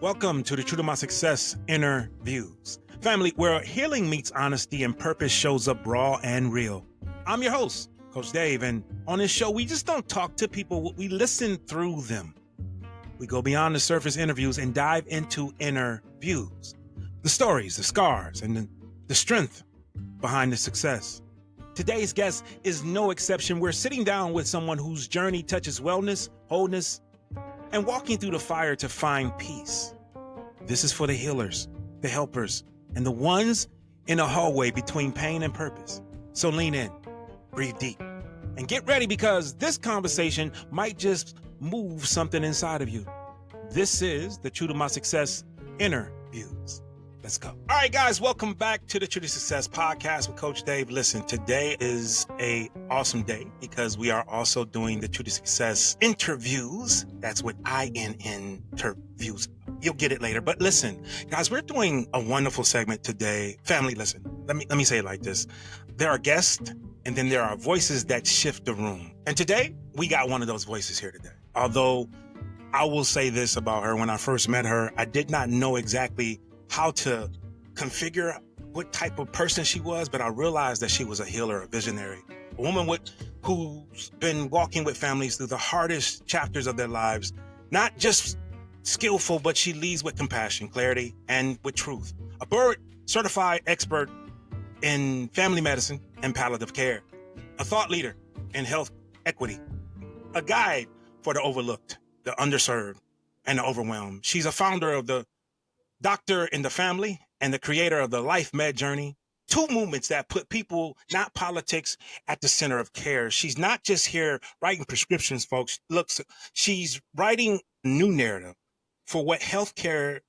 Welcome to the Tru2MySuccess interviews. Family, where healing meets honesty and purpose shows up raw and real. I'm your host, Coach Dave, and on this show, we just don't talk to people, we listen through them. We go beyond the surface interviews and dive into inner views. The stories, the scars, and the strength behind the success. Today's guest is no exception. We're sitting down with someone whose journey touches wellness, wholeness, and walking through the fire to find peace. This is for the healers, the helpers, and the ones in the hallway between pain and purpose. So lean in, breathe deep, and get ready because this conversation might just move something inside of you. This is the Tru2MySuccess interviews. Let's go. All right, guys, welcome back to the Tru2Success podcast with Coach Dave. Listen, today is an awesome day because we are also doing the Tru2Success interviews. That's with INN interviews. You'll get it later. But listen, guys, we're doing a wonderful segment today. Family, listen, let me say it like this. There are guests and then there are voices that shift the room. And today we got one of those voices here today. Although I will say this about her, when I first met her, I did not know exactly how to configure what type of person she was, but I realized that she was a healer, a visionary, a woman who's been walking with families through the hardest chapters of their lives, not just skillful, but she leads with compassion, clarity, and with truth. A board certified expert in family medicine and palliative care, a thought leader in health equity, a guide for the overlooked, the underserved, and the overwhelmed. She's a founder of the Doctor in the Family and the creator of the Life Med Journey, two movements that put people, not politics, at the center of care. She's not just here writing prescriptions, folks. Look, she's writing a new narrative for what healthcare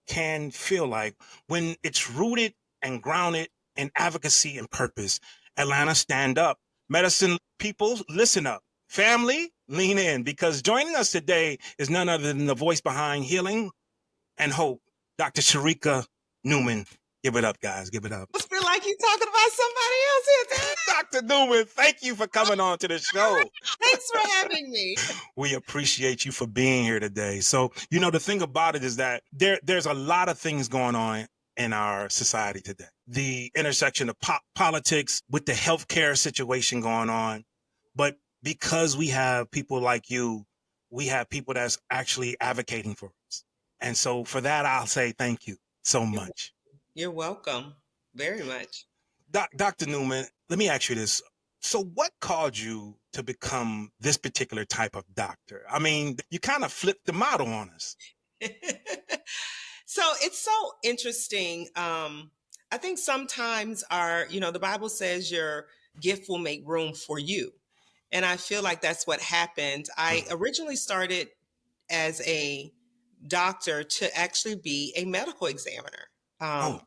can feel like when it's rooted and grounded in advocacy and purpose. Atlanta, stand up. Medicine people, listen up. Family, lean in, because joining us today is none other than the voice behind healing and hope, Dr. Sherika Newman. Give it up, guys. Give it up. I feel like you're talking about somebody else here, Dad. Dr. Newman, thank you for coming on to the show. Thanks for having me. We appreciate you for being here today. So, the thing about it is that there's a lot of things going on in our society today. The intersection of politics with the healthcare situation going on. But because we have people like you, we have people that's actually advocating for us. And so for that, I'll say thank you so much. You're welcome. Very much. Dr. Newman, let me ask you this. So what caused you to become this particular type of doctor? I mean, you kind of flipped the model on us. So it's so interesting. I think sometimes the Bible says your gift will make room for you. And I feel like that's what happened. I originally started as a doctor to actually be a medical examiner. I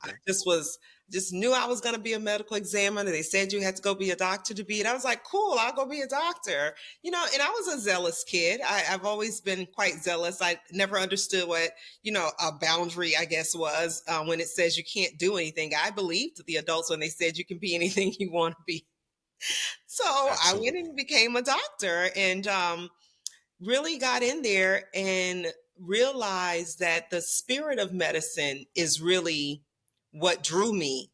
just knew I was going to be a medical examiner. They said you had to go be a doctor to be it. I was like, cool, I'll go be a doctor. And I was a zealous kid. I've always been quite zealous. I never understood what, a boundary, I guess, was when it says you can't do anything. I believed the adults when they said you can be anything you want to be. So Absolutely. I went and became a doctor and really got in there and realized that the spirit of medicine is really what drew me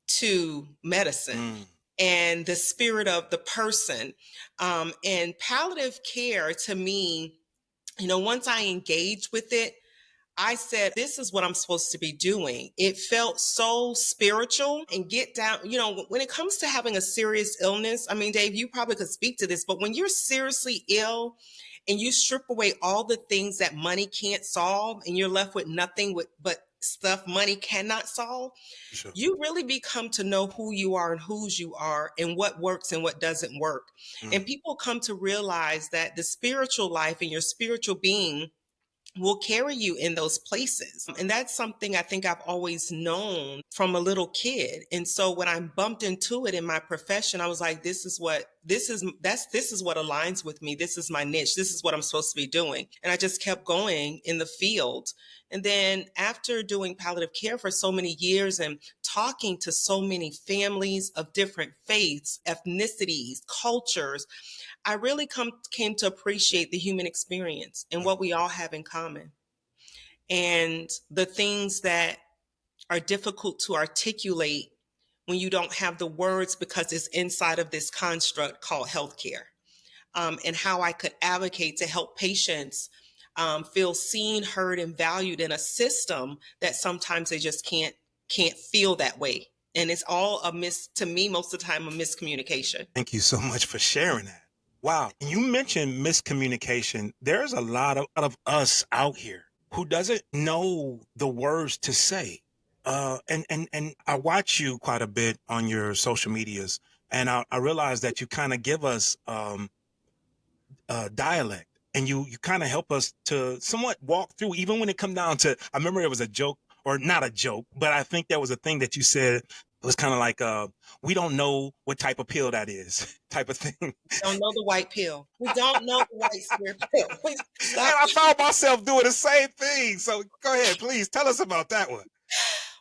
to medicine and the spirit of the person. And palliative care to me, once I engaged with it, I said, this is what I'm supposed to be doing. It felt so spiritual and get down, when it comes to having a serious illness, I mean, Dave, you probably could speak to this, but when you're seriously ill, and you strip away all the things that money can't solve and you're left with nothing but stuff money cannot solve, sure. You really become to know who you are and whose you are and what works and what doesn't work. And people come to realize that the spiritual life and your spiritual being will carry you in those places. And that's something I think I've always known from a little kid. And so when I bumped into it in my profession, I was like, this is what aligns with me. This is my niche. This is what I'm supposed to be doing. And I just kept going in the field. And then after doing palliative care for so many years and talking to so many families of different faiths, ethnicities, cultures, I really came to appreciate the human experience and what we all have in common. and the things that are difficult to articulate when you don't have the words because it's inside of this construct called healthcare, and how I could advocate to help patients feel seen, heard, and valued in a system that sometimes they just can't feel that way. And it's all to me, most of the time, a miscommunication. Thank you so much for sharing that. Wow. You mentioned miscommunication. There's a lot of us out here who doesn't know the words to say. And I watch you quite a bit on your social medias, and I realize that you kind of give us dialect, and you kind of help us to somewhat walk through, even when it come down to, I remember it was a joke, or not a joke, but I think there was a thing that you said. It was kind of like, we don't know what type of pill that is, type of thing. We don't know the white pill. We don't know the white square pill. And I found myself doing the same thing. So go ahead, please tell us about that one.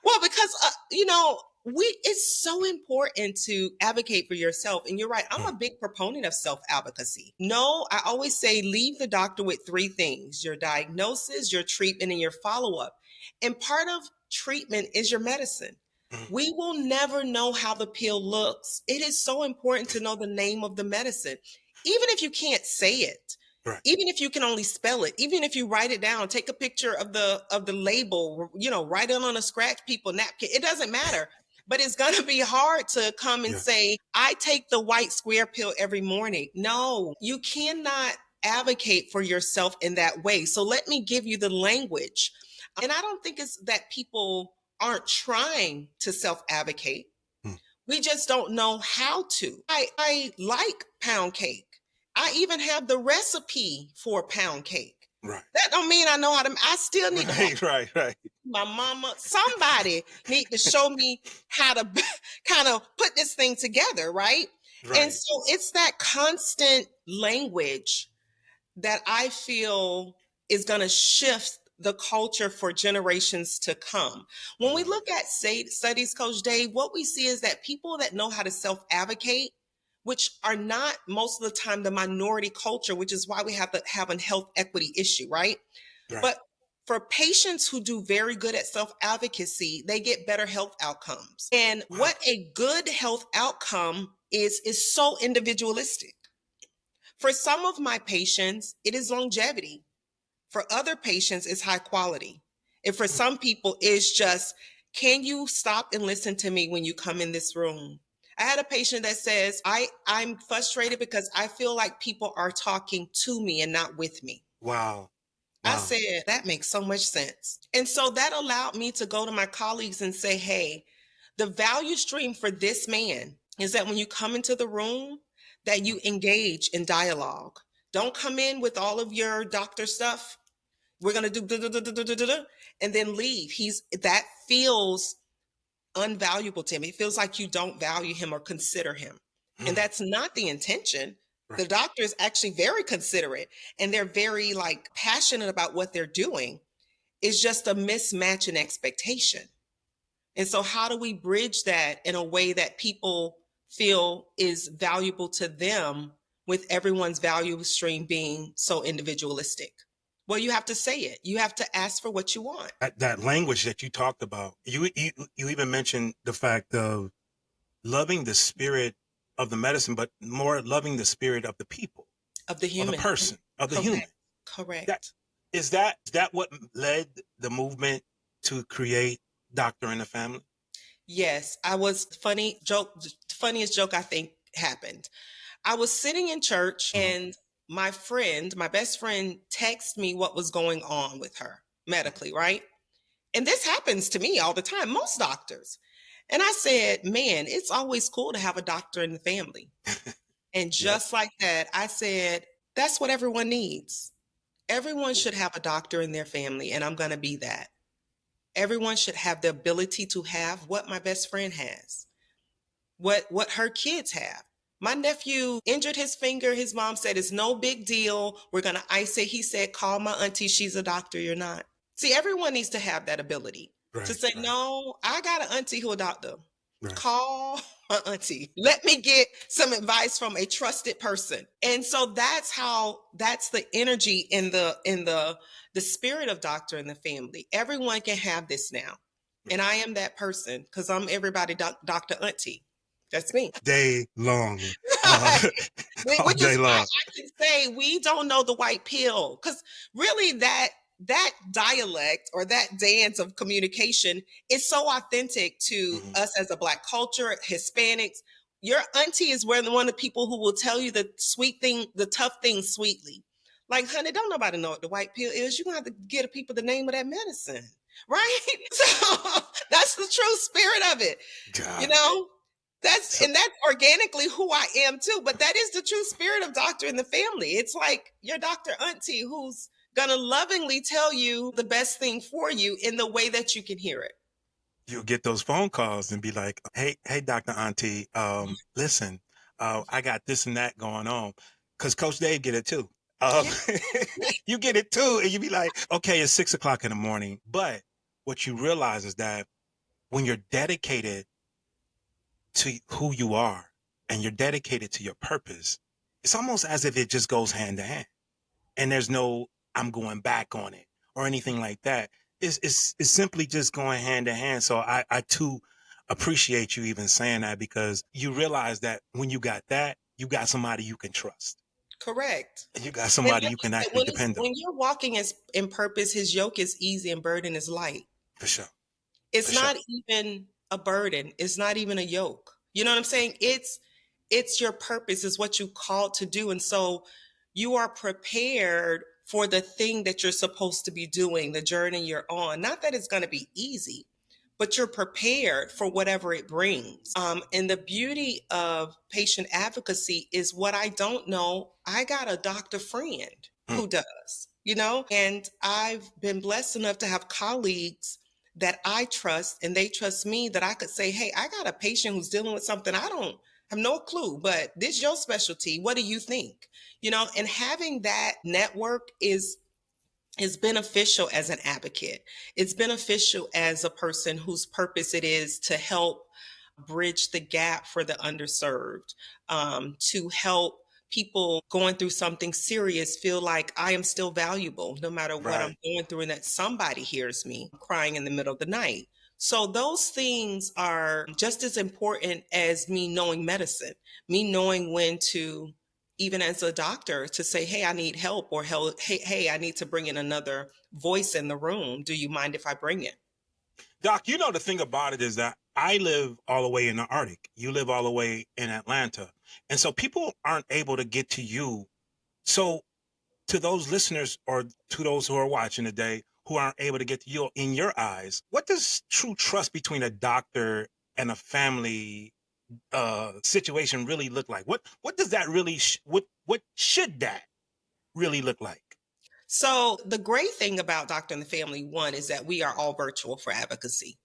Well, because, it's so important to advocate for yourself. And you're right. I'm a big proponent of self-advocacy. No, I always say leave the doctor with three things: your diagnosis, your treatment, and your follow-up. And part of treatment is your medicine. We will never know how the pill looks. It is so important to know the name of the medicine, even if you can't say it. Right. Even if you can only spell it, even if you write it down, take a picture of the label, write it on a scratch people napkin. It doesn't matter. But it's going to be hard to come and say, I take the white square pill every morning. No, you cannot advocate for yourself in that way. So let me give you the language. And I don't think it's that people aren't trying to self-advocate. We just don't know how to. I like pound cake. I even have the recipe for pound cake. Right. That don't mean I know how to. I still need right. My mama, somebody need to show me how to kind of put this thing together, right? And so it's that constant language that I feel is going to shift the culture for generations to come. When we look at studies, Coach Dave, what we see is that people that know how to self-advocate, which are not most of the time the minority culture, which is why we have to have a health equity issue, right? But for patients who do very good at self-advocacy, they get better health outcomes. And what a good health outcome is so individualistic. For some of my patients, it is longevity. For other patients, it's high quality. And for some people, it's just, can you stop and listen to me when you come in this room? I had a patient that says, I'm frustrated because I feel like people are talking to me and not with me. Wow. I said, that makes so much sense. And so that allowed me to go to my colleagues and say, hey, the value stream for this man is that when you come into the room, that you engage in dialogue. Don't come in with all of your doctor stuff. We're going to do and then leave. That feels unvaluable to him. It feels like you don't value him or consider him. And that's not the intention. The doctor is actually very considerate and they're very passionate about what they're doing. It's just a mismatch in expectation. And so how do we bridge that in a way that people feel is valuable to them with everyone's value stream being so individualistic? Well, you have to say it. You have to ask for what you want. That language that you talked about, you even mentioned the fact of loving the spirit of the medicine, but more loving the spirit of the people, of the human, of the person, of the human. Correct. Is that what led the movement to create Doctor in the Family? Yes, funniest joke I think happened. I was sitting in church and my best friend texted me what was going on with her medically, right? And this happens to me all the time, most doctors. And I said, man, it's always cool to have a doctor in the family. And just like that, I said, that's what everyone needs. Everyone should have a doctor in their family, and I'm going to be that. Everyone should have the ability to have what my best friend has, what her kids have. My nephew injured his finger. His mom said, it's no big deal. We're going to ice it. He said, call my auntie. She's a doctor. You're not. See, everyone needs to have that ability to say, no, I got an auntie who a doctor. Right. Call my auntie. Let me get some advice from a trusted person. And so that's the energy in the spirit of Doctor in the Family. Everyone can have this now. And I am that person because I'm everybody Dr. Auntie. That's me. Day long. Uh, all Which day is why long. I can say we don't know the white pill. Because really that dialect or that dance of communication is so authentic to Mhm. us as a Black culture, Hispanics. Your auntie is one of the people who will tell you the sweet thing, the tough thing sweetly. Like, honey, don't nobody know what the white pill is. You're gonna have to get people the name of that medicine. Right? So that's the true spirit of it. You God. know? So, That's organically who I am too. But that is the true spirit of Doctor in the Family. It's like your Dr. Auntie who's gonna lovingly tell you the best thing for you in the way that you can hear it. you'll get those phone calls and be like, hey, Dr. Auntie, listen, I got this and that going on. Because Coach Dave get it too. Um, Yeah. you get it too. And you be like, okay, it's 6 o'clock in the morning. But what you realize is that when you're dedicated to who you are and you're dedicated to your purpose, it's almost as if it just goes hand to hand. And there's no, I'm going back on it or anything like that. It's simply just going hand to hand. So I too appreciate you even saying that because you realize that when you got that, you got somebody you can trust. Correct. And you got And somebody like you you can said, actually depend on. when you're walking as in purpose, his yoke is easy and burden is light. For sure. It's For sure. not even a burden. It's not even a yoke. You know what I'm saying? It's your purpose, is what you called to do. And so you are prepared for the thing that you're supposed to be doing, the journey you're on. Not that it's going to be easy, but you're prepared for whatever it brings. And the beauty of patient advocacy is what I don't know. I got a doctor friend Mm, who does, and I've been blessed enough to have colleagues that I trust and they trust me, that I could say, hey, I got a patient who's dealing with something I don't have no clue, but this is your specialty. What do you think? And having that network is beneficial as an advocate. It's beneficial as a person whose purpose it is to help bridge the gap for the underserved, to help people going through something serious feel like I am still valuable no matter what I'm right. going through, and that somebody hears me crying in the middle of the night. So those things are just as important as me knowing medicine, me knowing when to, even as a doctor, to say, hey, I need help, or hey, I need to bring in another voice in the room. Do you mind if I bring it? Doc, the thing about it is that I live all the way in the Arctic. You live all the way in Atlanta. And so people aren't able to get to you. So to those listeners or to those who are watching today who aren't able to get to you, in your eyes, what does true trust between a doctor and a family situation really look like? What does that really what should that really look like? So the great thing about Doctor and the Family One is that we are all virtual for advocacy.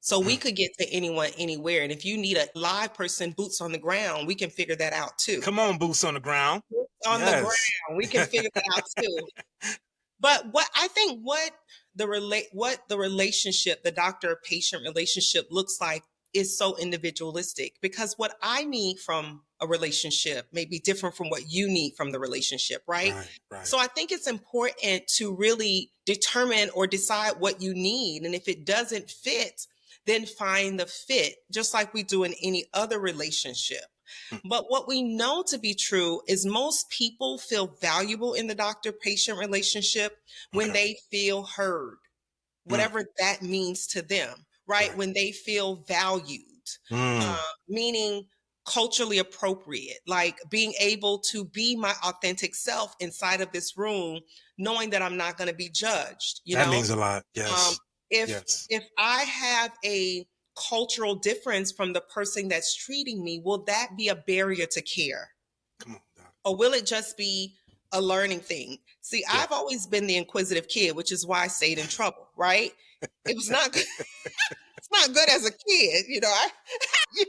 So we Mm. could get to anyone anywhere. And if you need a live person, boots on the ground, we can figure that out too. Come on, boots on the ground. Boots on the Yes. ground, we can figure that out too. But what I think what the relationship, the doctor patient relationship looks like is so individualistic, because what I need from a relationship may be different from what you need from the relationship, right? Right, right. So I think it's important to really determine or decide what you need. And if it doesn't fit, then find the fit, just like we do in any other relationship. Mm, But what we know to be true is most people feel valuable in the doctor patient relationship when okay. they feel heard, Mm, whatever that means to them, right? right. When they feel valued, Mm, meaning culturally appropriate, like being able to be my authentic self inside of this room, knowing that I'm not going to be judged, that means a lot. um, Yes. if Yes. if I have a cultural difference from the person that's treating me, will that be a barrier to care? Come on, Doc. Or will it just be a learning thing? See, Yeah. I've always been the inquisitive kid, which is why I stayed in trouble, right? It was not good. It's not good as a kid, you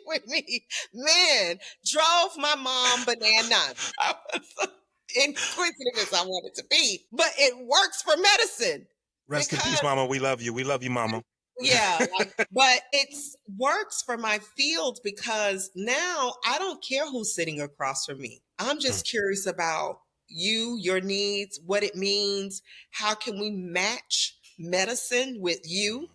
with me, man, drove my mom bananas. I was inquisitive as I wanted to be, but it works for medicine Rest in peace, because Mama. We love you. We love you, Mama. Yeah, like, but it's works for my field because now I don't care who's sitting across from me. I'm Mm, just curious about you, your needs, what it means. How can we match medicine with you?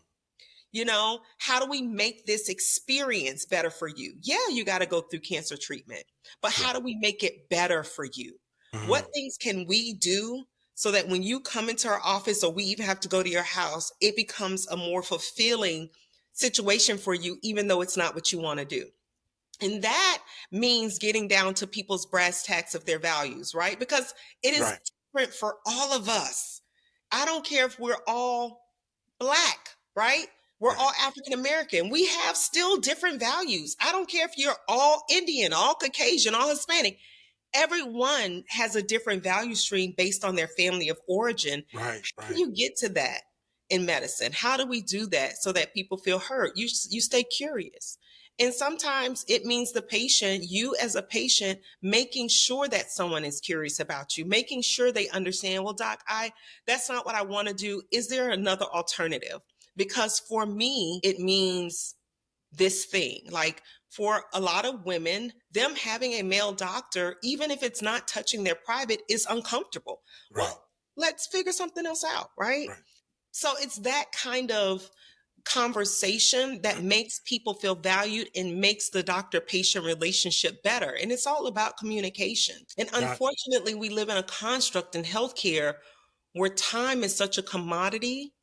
You know, how do we make this experience better for you? Yeah, you got to go through cancer treatment, but sure. how do we make it better for you? Mm, What things can we do so that when you come into our office or we even have to go to your house, it becomes a more fulfilling situation for you, even though it's not what you want to do? And that means getting down to people's brass tacks of their values, right? Because it is right, different for all of us. I don't care if we're all Black, right? We're right, all African American. We have still different values. I don't care if you're all Indian, all Caucasian, all Hispanic. Everyone has a different value stream based on their family of origin. right, How do right. you get to that in medicine? How do we do that so that people feel heard? You stay curious. And sometimes it means the patient, you as a patient, making sure that someone is curious about you, making sure they understand, well, doc, that's not what I want to do. Is there another alternative? Because for me, it means this thing. Like for a lot of women, them having a male doctor, even if it's not touching their private, is uncomfortable. Right, Well, let's figure something else out, right? right. So it's that kind of conversation that makes people feel valued and makes the doctor patient relationship better. And it's all about communication. And Got unfortunately, we live in a construct in healthcare where time is such a commodity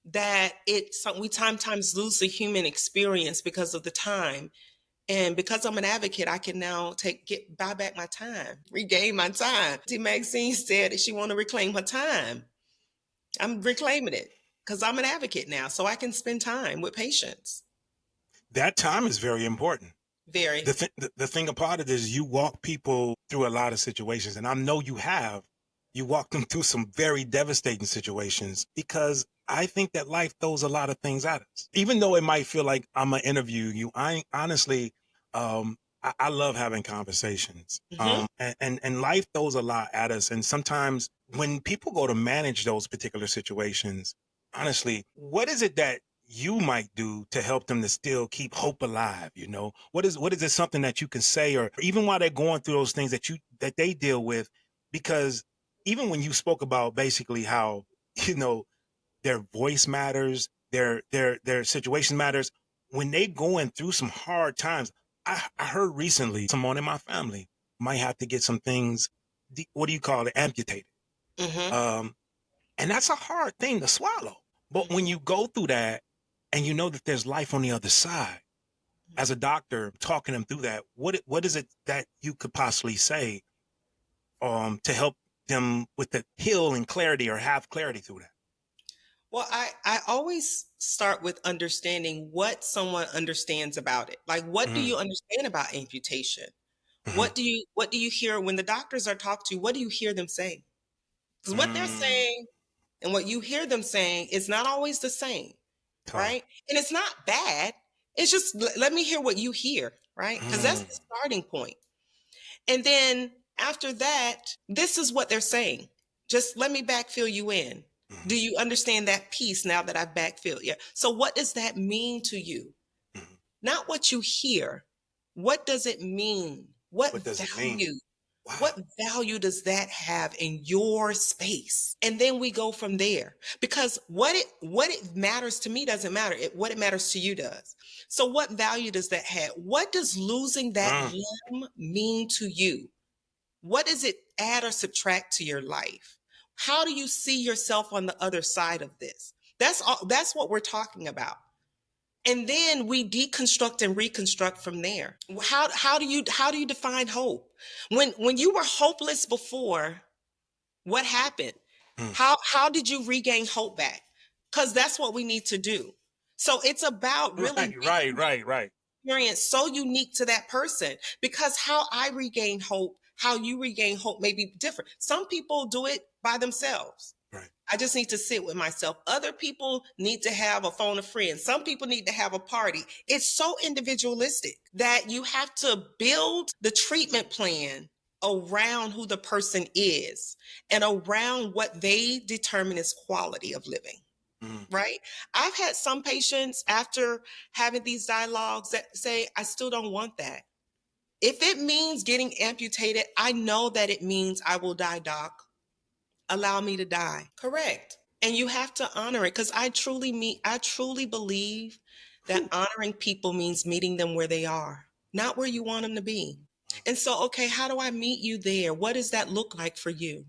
that we sometimes lose the human experience because of the time. And because I'm an advocate, I can now buy back my time, regain my time. T. Maxine said that she want to reclaim her time. I'm reclaiming it because I'm an advocate now, so I can spend time with patients. that time is very important. Very. The thing about it is you walk people through a lot of situations, and I know you have. You walk them through some very devastating situations because I think that life throws a lot of things at us. Even though it might feel like I'm gonna interview you, I honestly, I love having conversations. Hmm. And life throws a lot at us, and sometimes when people go to manage those particular situations, honestly, what is it that you might do to help them to still keep hope alive? What is it, something that you can say, or even while they're going through those things that they deal with? Because even when you spoke about basically how you know their voice matters, their situation matters, when they going through some hard times, I heard recently someone in my family might have to get some things, what do you call it, amputated. Hmm. um and that's a hard thing to swallow. But when you go through that and you know that there's life on the other side, as a doctor talking them through that, what is it that you could possibly say to help them with the heal and clarity, or have clarity through that? Well, I always start with understanding what someone understands about it. Like, what do Mm-hmm. you understand about amputation? Mm-hmm. What do you hear when the doctors are talking to you? What do you hear them saying? Because what they're Mm, saying and what you hear them saying is not always the same, tough. right? And it's not bad. It's just let me hear what you hear, right? Because that's Mm, the starting point. And then after that, this is what they're saying. Just let me backfill you in. mm, Do you understand that piece now that I've backfilled? Yeah. So what does that mean to you? mm. Not what you hear. What does it mean? What What does it mean? value? Wow. What value does that have in your space? And then we go from there. Because what it matters to me doesn't matter. What it matters to you does. So what value does that have? What does losing that Mm, limb mean to you? What does it add or subtract to your life? How do you see yourself on the other side of this? That's all, that's what we're talking about. And then we deconstruct and reconstruct from there. How do you define hope? When you were hopeless before, what happened? mm. How did you regain hope back? Because that's what we need to do. So it's about really Right, right, right, right, experience so unique to that person, because how I regain hope, how you regain hope may be different. Some people do it by themselves. right. I just need to sit with myself. Other people need to have a phone a friend. Some people need to have a party. It's so individualistic that you have to build the treatment plan around who the person is and around what they determine as quality of living. right? I've had some patients after having these dialogues that say, I still don't want that. If it means getting amputated, I know that it means I will die, doc. Allow me to die. Correct. And you have to honor it because I truly believe that honoring people means meeting them where they are, not where you want them to be. And so, okay, how do I meet you there? What does that look like for you?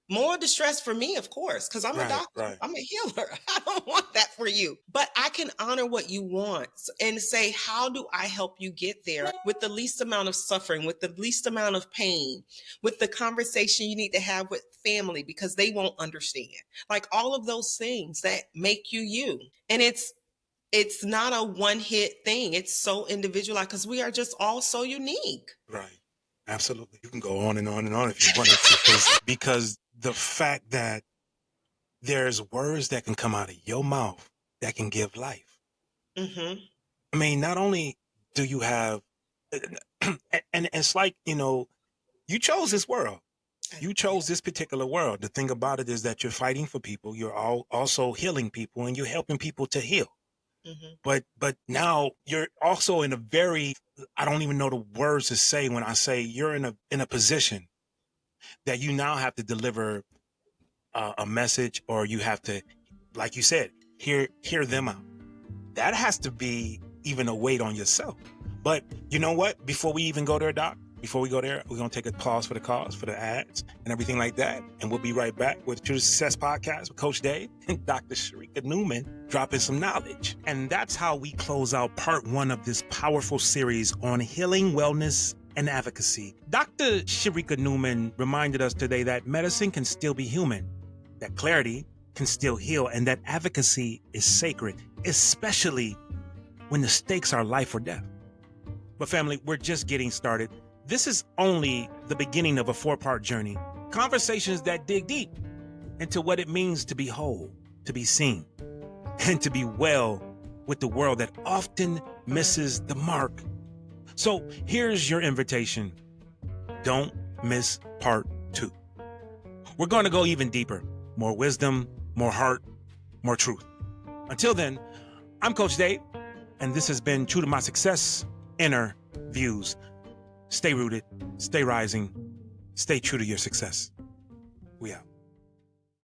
More distress for me, of course, because I'm a doctor. Right. I'm a healer. I don't want that for you. But I can honor what you want and say, how do I help you get there with the least amount of suffering, with the least amount of pain, with the conversation you need to have with family because they won't understand. Like all of those things that make you you. And it's not a one-hit thing. It's so individualized because we are just all so unique. Right. Absolutely. You can go on and on and on if you wanted to, because the fact that there's words that can come out of your mouth that can give life. Mm-hmm. I mean, not only do you have, and it's like, you chose this world. You chose this particular world. The thing about it is that you're fighting for people. You're also healing people, and you're helping people to heal. Mm-hmm. But now you're also in a very, I don't even know the words to say when I say you're in a position that you now have to deliver a message, or you have to, like you said, hear them out. That has to be even a weight on yourself. But you know what? Before we even go there, Doc, before we go there, we're going to take a pause for the cause, for the ads and everything like that. And we'll be right back with Tru2Success Podcast with Coach Dave and Dr. Sherika Newman dropping some knowledge. And that's how we close out part 1 of this powerful series on healing, wellness, and advocacy. Dr. Sherika Newman reminded us today that medicine can still be human, that clarity can still heal, and that advocacy is sacred, especially when the stakes are life or death. But family, we're just getting started. This is only the beginning of a 4-part journey. Conversations that dig deep into what it means to be whole, to be seen, and to be well with the world that often misses the mark. So here's your invitation. Don't miss part 2. We're going to go even deeper. More wisdom, more heart, more truth. Until then, I'm Coach Dave, and this has been Tru2MySuccess Inner Views. Stay rooted, stay rising, stay true to your success. We out.